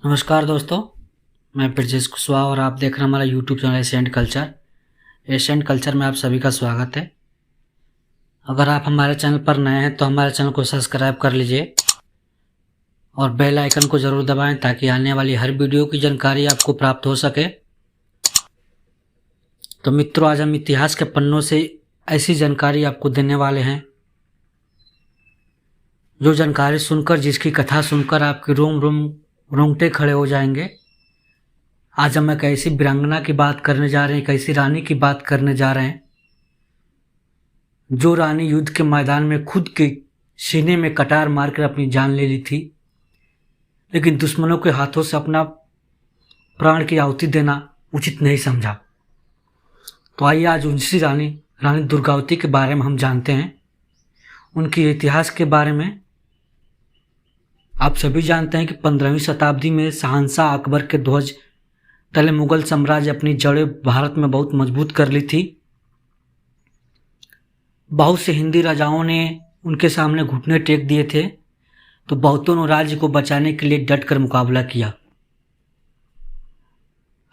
नमस्कार दोस्तों, मैं ब्रजेश कुशवाहा और आप देख रहे हैं हमारा YouTube channel Asian culture. Asian culture में आप सभी का स्वागत है। अगर आप हमारे चैनल पर नए हैं तो हमारे चैनल को सब्सक्राइब कर लीजिए और बेल आइकन को ज़रूर दबाएं ताकि आने वाली हर वीडियो की जानकारी आपको प्राप्त हो सके। तो मित्रों, आज हम इतिहास के पन्नों से ऐसी जानकारी आपको देने वाले हैं जो जानकारी सुनकर, जिसकी कथा सुनकर आपके रोम रोम रोंगटे खड़े हो जाएंगे। आज हम एक ऐसी वीरांगना की बात करने जा रहे हैं, एक ऐसी रानी की बात करने जा रहे हैं जो रानी युद्ध के मैदान में खुद के सीने में कटार मारकर अपनी जान ले ली थी, लेकिन दुश्मनों के हाथों से अपना प्राण की आहुति देना उचित नहीं समझा। तो आइए आज उनसी रानी दुर्गावती के बारे में हम जानते हैं, उनके इतिहास के बारे में। आप सभी जानते हैं कि 15वीं शताब्दी में शहंशाह अकबर के ध्वज तले मुगल साम्राज्य अपनी जड़ें भारत में बहुत मजबूत कर ली थी। बहुत से हिंदी राजाओं ने उनके सामने घुटने टेक दिए थे, तो बहुतों ने राज्य को बचाने के लिए डटकर मुकाबला किया।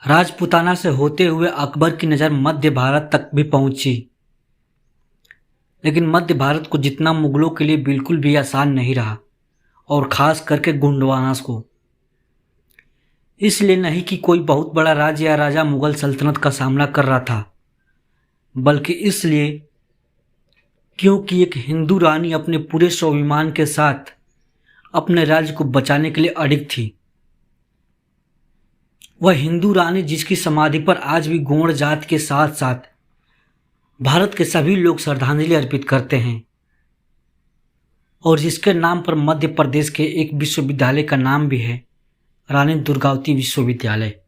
राजपूताना से होते हुए अकबर की नज़र मध्य भारत तक भी पहुंची, लेकिन मध्य भारत को जितना मुगलों के लिए बिल्कुल भी आसान नहीं रहा, और ख़ास करके गोंडवाना को। इसलिए नहीं कि कोई बहुत बड़ा राज्य या राजा मुगल सल्तनत का सामना कर रहा था, बल्कि इसलिए क्योंकि एक हिंदू रानी अपने पूरे स्वाभिमान के साथ अपने राज्य को बचाने के लिए अडिग थी। वह हिंदू रानी जिसकी समाधि पर आज भी गोंड जात के साथ साथ भारत के सभी लोग श्रद्धांजलि अर्पित करते हैं, और जिसके नाम पर मध्य प्रदेश के एक विश्वविद्यालय का नाम भी है, रानी दुर्गावती विश्वविद्यालय।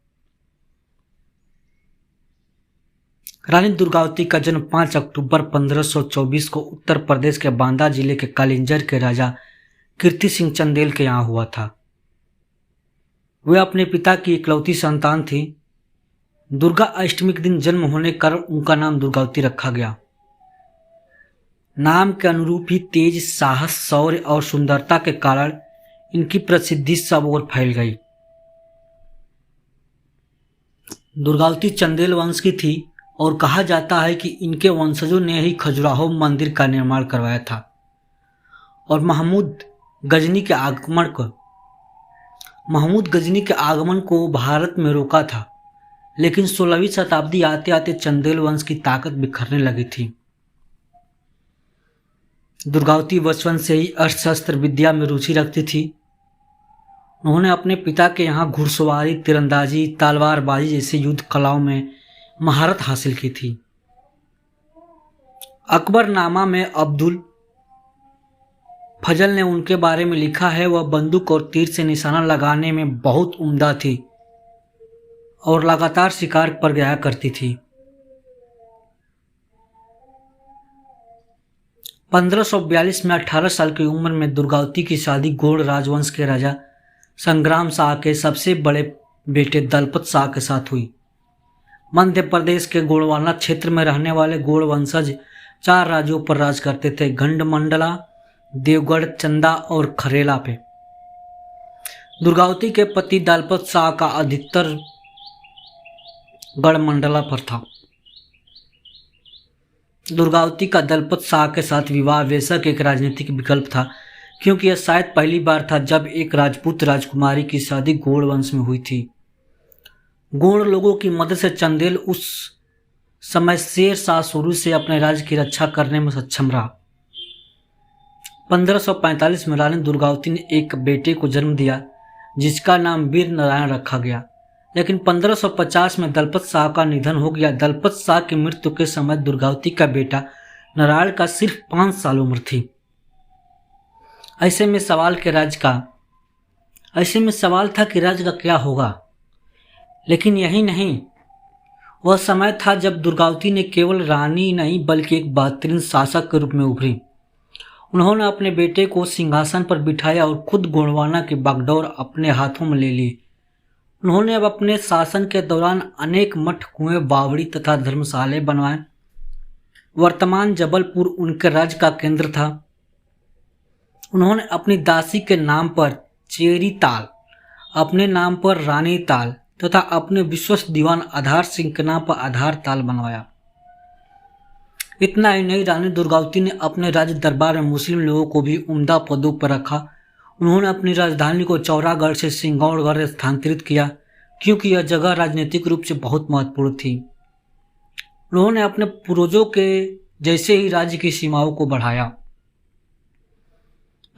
रानी दुर्गावती का जन्म 5 अक्टूबर 1524 को उत्तर प्रदेश के बांदा जिले के कालिंजर के राजा कीर्ति सिंह चंदेल के यहाँ हुआ था। वे अपने पिता की इकलौती संतान थी। दुर्गा अष्टमी के दिन जन्म होने के कारण उनका नाम दुर्गावती रखा गया। नाम के अनुरूप ही तेज, साहस, शौर्य और सुंदरता के कारण इनकी प्रसिद्धि सब ओर फैल गई। दुर्गावती चंदेल वंश की थी और कहा जाता है कि इनके वंशजों ने ही खजुराहो मंदिर का निर्माण करवाया था और महमूद गजनी के आगमन को भारत में रोका था। लेकिन 16वीं शताब्दी आते आते चंदेल वंश की ताकत बिखरने लगी थी। दुर्गावती बचपन से ही अस्त्र शस्त्र विद्या में रुचि रखती थी। उन्होंने अपने पिता के यहाँ घुड़सवारी, तीरंदाजी, तलवारबाजी जैसे युद्ध कलाओं में महारत हासिल की थी। अकबरनामा में अब्दुल फजल ने उनके बारे में लिखा है, वह बंदूक और तीर से निशाना लगाने में बहुत उम्दा थी और लगातार शिकार पर गया करती थी। 1542 में 18 साल की उम्र में दुर्गावती की शादी गोंड राजवंश के राजा संग्राम शाह के सबसे बड़े बेटे दलपत शाह के साथ हुई। मध्य प्रदेश के गोंडवाना क्षेत्र में रहने वाले गोंड वंशज 4 राज्यों पर राज करते थे: गढ़मंडला, देवगढ़, चंदा और खरेला पे। दुर्गावती के पति दलपत शाह का अधिकतर गढ़मंडला पर था। दुर्गावती का दलपत शाह के साथ विवाह बेशक एक राजनीतिक विकल्प था, क्योंकि यह शायद पहली बार था जब एक राजपूत राजकुमारी की शादी गोंड वंश में हुई थी। गोंड लोगों की मदद से चंदेल उस समय शेर शाह शुरू से अपने राज्य की रक्षा करने में सक्षम रहा। 1545 में रानी दुर्गावती ने एक बेटे को जन्म दिया जिसका नाम वीर नारायण रखा गया, लेकिन 1550 में दलपत शाह का निधन हो गया। दलपत शाह की मृत्यु के समय दुर्गावती का बेटा नारायण का सिर्फ 5 साल उम्र थी। ऐसे में सवाल था कि राज्य का क्या होगा। लेकिन यही नहीं, वह समय था जब दुर्गावती ने केवल रानी नहीं बल्कि एक बेहतरीन शासक के रूप में उभरी। उन्होंने अपने बेटे को सिंहासन पर बिठाया और खुद गोंडवाना की बागडोर अपने हाथों में ले ली। उन्होंने अब अपने शासन के दौरान अनेक मठ, कुएं, बावड़ी तथा धर्मशाले बनवाए। वर्तमान जबलपुर उनके राज्य का केंद्र था। उन्होंने अपनी दासी के नाम पर चेरी ताल अपने नाम पर रानी ताल तथा अपने विश्वस्त दीवान आधार सिंह के नाम पर आधार ताल बनवाया। इतना ही नहीं, रानी दुर्गावती ने अपने राज्य दरबार में मुस्लिम लोगों को भी उम्दा पदों पर रखा। उन्होंने अपनी राजधानी को चौरागढ़ से सिंगौड़गढ़ स्थानांतरित किया, क्योंकि यह जगह राजनीतिक रूप से बहुत महत्वपूर्ण थी। उन्होंने अपने पूर्वजों के जैसे ही राज्य की सीमाओं को बढ़ाया।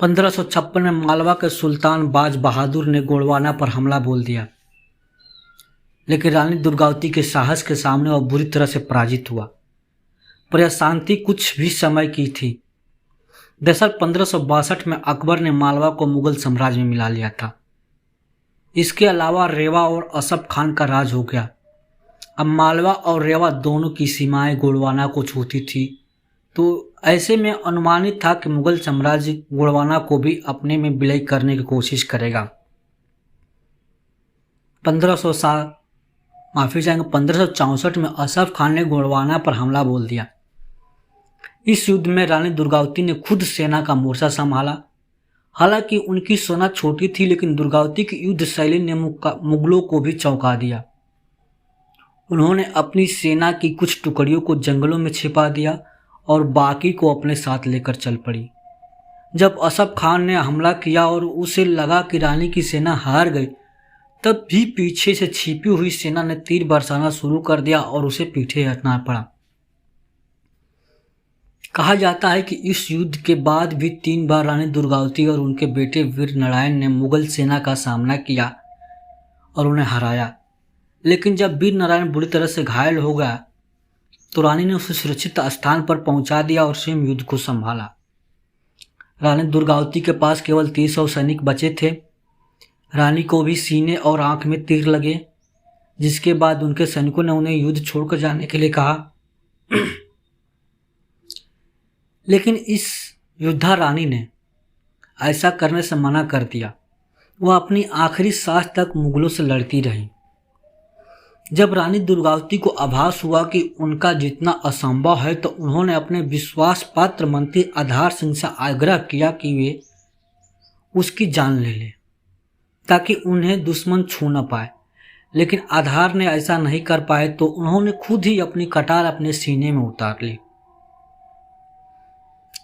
1556 में मालवा के सुल्तान बाज बहादुर ने गोंडवाना पर हमला बोल दिया, लेकिन रानी दुर्गावती के साहस के सामने वह बुरी तरह से पराजित हुआ। पर यह शांति कुछ भी समय की थी। दरअसल 1562 में अकबर ने मालवा को मुगल साम्राज्य में मिला लिया था। इसके अलावा रेवा और असफ खान का राज हो गया। अब मालवा और रेवा दोनों की सीमाएं गोंडवाना को छूती थी, तो ऐसे में अनुमानित था कि मुगल साम्राज्य गोंडवाना को भी अपने में विलय करने की कोशिश करेगा। 1564 में असफ खान ने गोंडवाना पर हमला बोल दिया। इस युद्ध में रानी दुर्गावती ने खुद सेना का मोर्चा संभाला। हालांकि उनकी सेना छोटी थी, लेकिन दुर्गावती की युद्ध शैली ने मुगलों को भी चौंका दिया। उन्होंने अपनी सेना की कुछ टुकड़ियों को जंगलों में छिपा दिया और बाकी को अपने साथ लेकर चल पड़ी। जब असफ खान ने हमला किया और उसे लगा कि रानी की सेना हार गई, तब भी पीछे से छिपी हुई सेना ने तीर बरसाना शुरू कर दिया और उसे पीछे हटना पड़ा। कहा जाता है कि इस युद्ध के बाद भी 3 बार रानी दुर्गावती और उनके बेटे वीर नारायण ने मुगल सेना का सामना किया और उन्हें हराया। लेकिन जब वीर नारायण बुरी तरह से घायल हो गया तो रानी ने उसे सुरक्षित स्थान पर पहुंचा दिया और स्वयं युद्ध को संभाला। रानी दुर्गावती के पास केवल 300 सैनिक बचे थे। रानी को भी सीने और आंख में तीर लगे, जिसके बाद उनके सैनिकों ने उन्हें युद्ध छोड़कर जाने के लिए कहा। लेकिन इस योद्धा रानी ने ऐसा करने से मना कर दिया। वह अपनी आखिरी सांस तक मुगलों से लड़ती रही। जब रानी दुर्गावती को आभास हुआ कि उनका जीतना असंभव है, तो उन्होंने अपने विश्वास पात्र मंत्री आधार सिंह से आग्रह किया कि वे उसकी जान ले लें, ताकि उन्हें दुश्मन छू न पाए। लेकिन आधार ने ऐसा नहीं कर पाए, तो उन्होंने खुद ही अपनी कटार अपने सीने में उतार ली।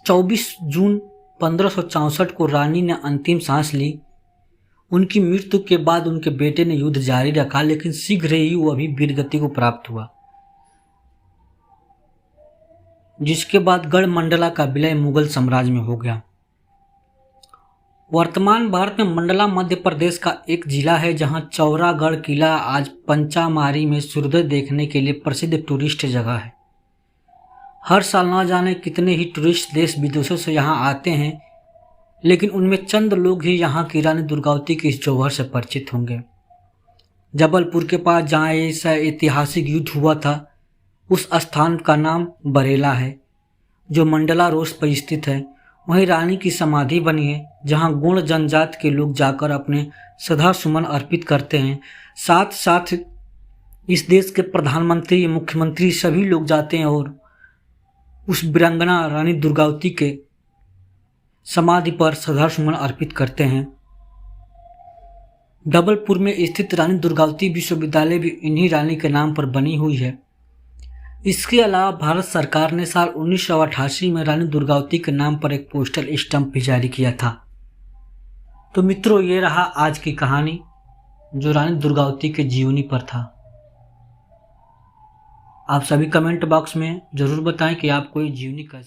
24 जून 1564 को रानी ने अंतिम सांस ली। उनकी मृत्यु के बाद उनके बेटे ने युद्ध जारी रखा, लेकिन शीघ्र ही वह भी वीरगति को प्राप्त हुआ, जिसके बाद गढ़मंडला का विलय मुगल साम्राज्य में हो गया। वर्तमान भारत में मंडला मध्य प्रदेश का एक जिला है, जहां चौरागढ़ किला आज पंचामारी में सूर्योदय देखने के लिए प्रसिद्ध टूरिस्ट जगह है। हर साल न जाने कितने ही टूरिस्ट देश विदेशों से यहाँ आते हैं, लेकिन उनमें चंद लोग ही यहाँ की रानी दुर्गावती के इस जौहर से परिचित होंगे। जबलपुर के पास जहाँ ऐसा ऐतिहासिक युद्ध हुआ था, उस स्थान का नाम बरेला है, जो मंडला रोड पर स्थित है। वहीं रानी की समाधि बनी है, जहाँ गोंड जनजाति के लोग जाकर अपने श्रद्धा सुमन अर्पित करते हैं। साथ साथ इस देश के प्रधानमंत्री, मुख्यमंत्री सभी लोग जाते हैं और उस वीरांगना रानी दुर्गावती के समाधि पर श्रद्धा सुमन अर्पित करते हैं। जबलपुर में स्थित रानी दुर्गावती विश्वविद्यालय भी इन्हीं रानी के नाम पर बनी हुई है। इसके अलावा भारत सरकार ने साल 1988 में रानी दुर्गावती के नाम पर एक पोस्टल स्टैंप भी जारी किया था। तो मित्रों, ये रहा आज की कहानी जो रानी दुर्गावती के जीवनी पर था। आप सभी कमेंट बॉक्स में जरूर बताएं कि आपको ये जीवनी कैसी